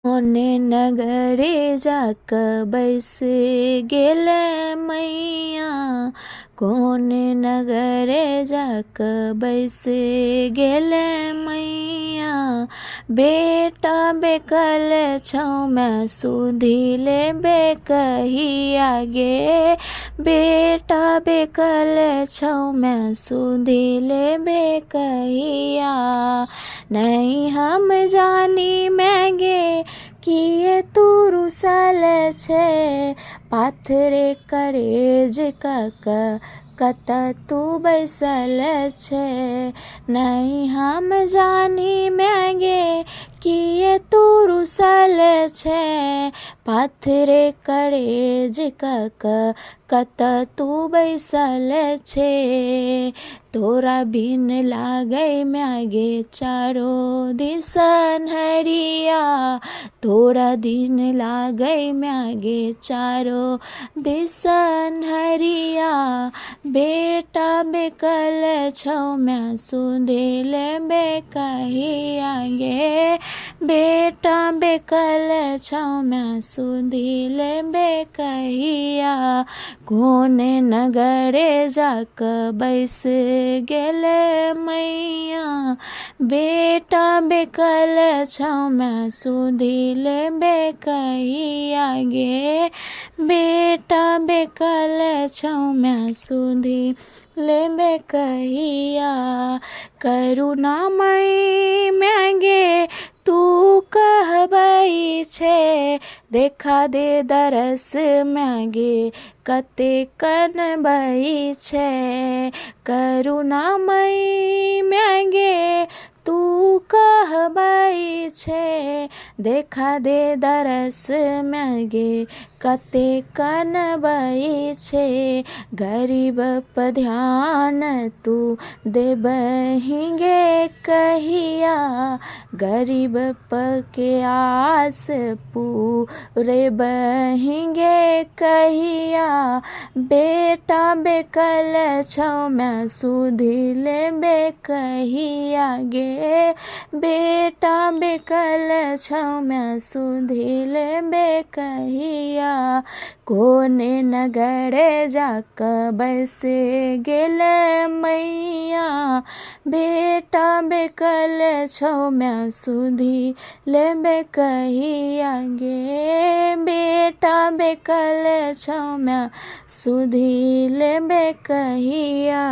ओने नगरे जाक बैस गेले मैया, कौन नगरे जाक बैस गेले मैया। बेटा बेकल छौ मैं सुधिले बेकहिया गे, बेटा बेकल छौ मैं सुधिले बेकहिया। नहीं हम जानी मैं गे किए तू रुसल छे, पाथरे करेज कक कत तू बैसल छे। नहीं हम जानी मैं गे किए तू रुसल छे, पाथरे करेज कक कत तू बैसल छे। तोरा बिन लागे म्यागे चारो दिसन हरिया, तोरा दिन लागे म्यागे चारो दिसन हरिया। बेटा बेकल छौ मैं सुधिले बेकहिया गे, बेटा बेकल छौ मैं सुधिले बेकहिया। कौन नगरे जाक बैस गेले मैया, बेटा बेकल छौ मैं सुधिले बेकहिया गे, बेटा बेकल छौ मैं सुधिले बेकहिया। करुणामयी मैं गे तू कहबई छे, देखा दे दरस मैगे कते कनबई छे। करुणामयी मैगे तू कहबई छे, देखा दे दरस मैगे कते कनबई छे। गरीब पर ध्यान तू देबही गे कहिया, गरीब के आस पूरे बहिगे कहिया। बेटा बेकल छौ मैं सुधिले बेकहिया गे, बेटा बेकल छौ मैं सुधिले बेकहिया। कौन नगरे जाक बैस गेले मैया, बेटा बेकल छौ मैं सुधिले बेकहिया गे, बेटा बेकल छौ मैं सुधिले बेकहिया।